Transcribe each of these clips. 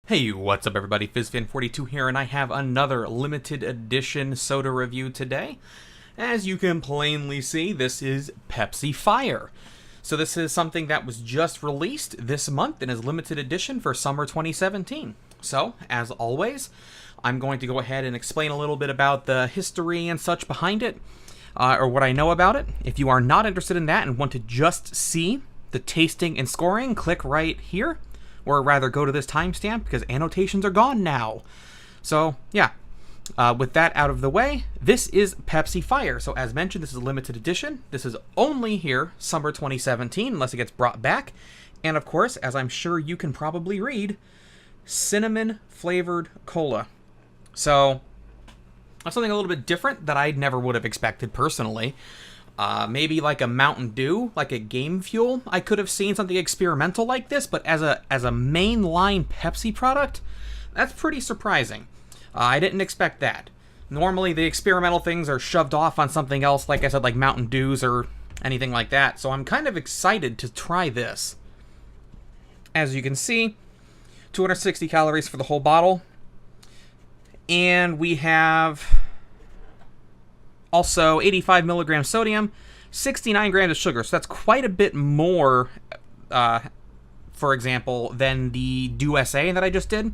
Hey, what's up everybody, FizzFan42 here, and I have another limited edition soda review today. As you can plainly see, this is Pepsi Fire. So this is something that was just released this month and is limited edition for summer 2017. So, as always, I'm going to go ahead and explain a little bit about the history and such behind it, or what I know about it. If you are not interested in that and want to just see the tasting and scoring, click right here. Or rather, go to this timestamp, because annotations are gone now. So, yeah. With that out of the way, this is Pepsi Fire. So, as mentioned, this is a limited edition. This is only here summer 2017, unless it gets brought back. And, of course, as I'm sure you can probably read, cinnamon-flavored cola. So, that's something a little bit different that I never would have expected, personally. Maybe like a Mountain Dew, like a Game Fuel. I could have seen something experimental like this, but as a mainline Pepsi product, that's pretty surprising. I didn't expect that. Normally, the experimental things are shoved off on something else, like I said, like Mountain Dews or anything like that. So I'm kind of excited to try this. As you can see, 260 calories for the whole bottle. And we have also 85 milligrams sodium, 69 grams of sugar. So that's quite a bit more, for example, than the Dew SA that I just did.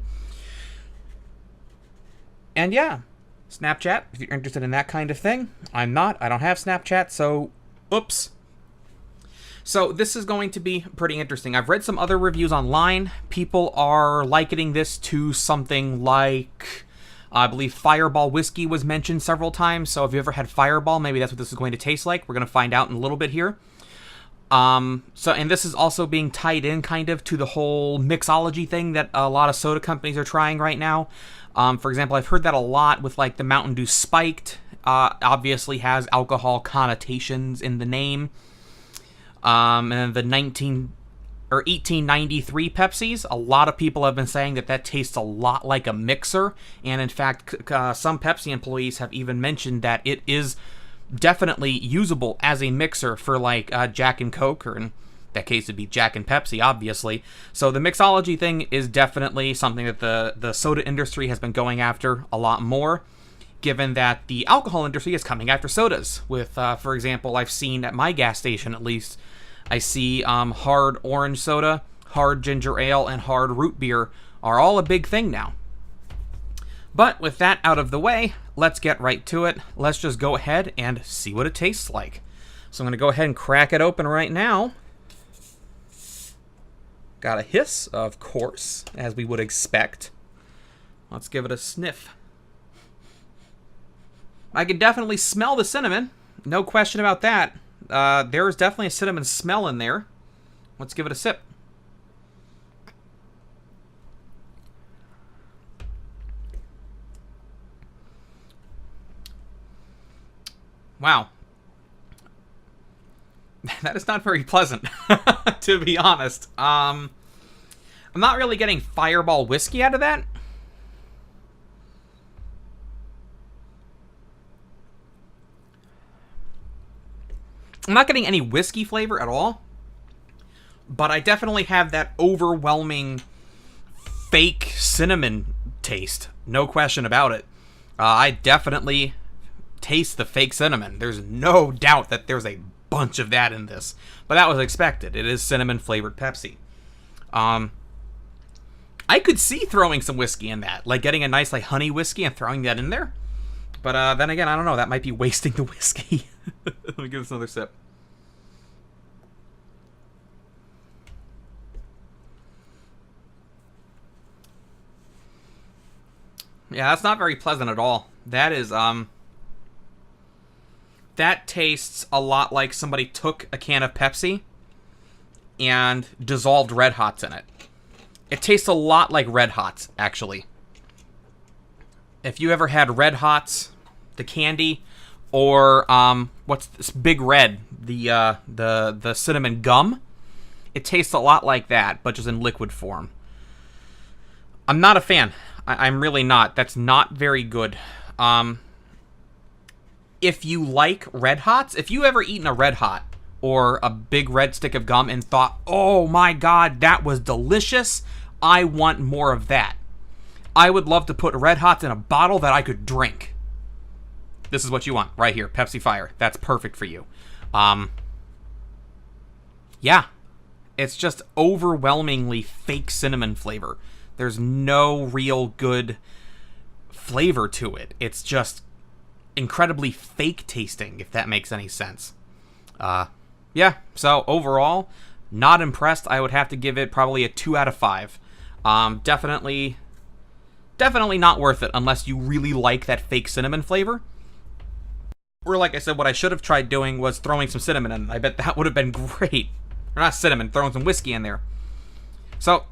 And yeah, Snapchat, if you're interested in that kind of thing. I'm not. I don't have Snapchat, so oops. So this is going to be pretty interesting. I've read some other reviews online. People are likening this to something like, I believe Fireball whiskey was mentioned several times, so if you ever had Fireball, maybe that's what this is going to taste like. We're going to find out in a little bit here. And this is also being tied in kind of to the whole mixology thing that a lot of soda companies are trying right now. For example, I've heard that a lot with like the Mountain Dew Spiked, obviously has alcohol connotations in the name. And then the 1893 Pepsis, a lot of people have been saying that tastes a lot like a mixer, and in fact, some Pepsi employees have even mentioned that it is definitely usable as a mixer for like Jack and Coke, or in that case it'd be Jack and Pepsi, obviously. So the mixology thing is definitely something that the soda industry has been going after a lot more, given that the alcohol industry is coming after sodas. With, for example, I've seen at my gas station at least, I see hard orange soda, hard ginger ale, and hard root beer are all a big thing now. But with that out of the way, let's get right to it. Let's just go ahead and see what it tastes like. So I'm going to go ahead and crack it open right now. Got a hiss, of course, as we would expect. Let's give it a sniff. I can definitely smell the cinnamon. No question about that. There's definitely a cinnamon smell in there. Let's give it a sip. Wow. That is not very pleasant, to be honest. I'm not really getting Fireball whiskey out of that. I'm not getting any whiskey flavor at all, but I definitely have that overwhelming fake cinnamon taste. No question about it. I definitely taste the fake cinnamon. There's no doubt that there's a bunch of that in this, but that was expected. It is cinnamon flavored Pepsi. I could see throwing some whiskey in that, like getting a nice like honey whiskey and throwing that in there. But then again, I don't know. That might be wasting the whiskey. Let me give this another sip. Yeah, that's not very pleasant at all. That is, that tastes a lot like somebody took a can of Pepsi and dissolved Red Hots in it. It tastes a lot like Red Hots, actually. If you ever had Red Hots, the candy, or what's this Big Red, the cinnamon gum, it tastes a lot like that, but just in liquid form. I'm not a fan. I'm really not. That's not very good. If you like Red Hots, if you ever eaten a Red Hot or a big red stick of gum and thought, oh my god, that was delicious, I want more of that, I would love to put Red Hots in a bottle that I could drink. This is what you want right here, Pepsi Fire. That's perfect for you. Yeah, it's just overwhelmingly fake cinnamon flavor. There's no real good flavor to it. It's just incredibly fake tasting, if that makes any sense. Yeah, so overall, not impressed. I would have to give it probably a 2 out of 5. Definitely not worth it unless you really like that fake cinnamon flavor. Or like I said, what I should have tried doing was throwing some cinnamon in. I bet that would have been great. Or not cinnamon, throwing some whiskey in there. So,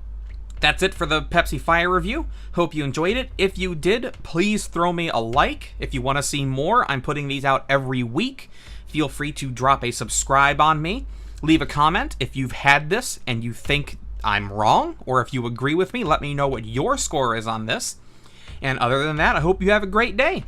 that's it for the Pepsi Fire review. Hope you enjoyed it. If you did, please throw me a like. If you want to see more, I'm putting these out every week. Feel free to drop a subscribe on me. Leave a comment if you've had this and you think I'm wrong, or if you agree with me, let me know what your score is on this. And other than that, I hope you have a great day.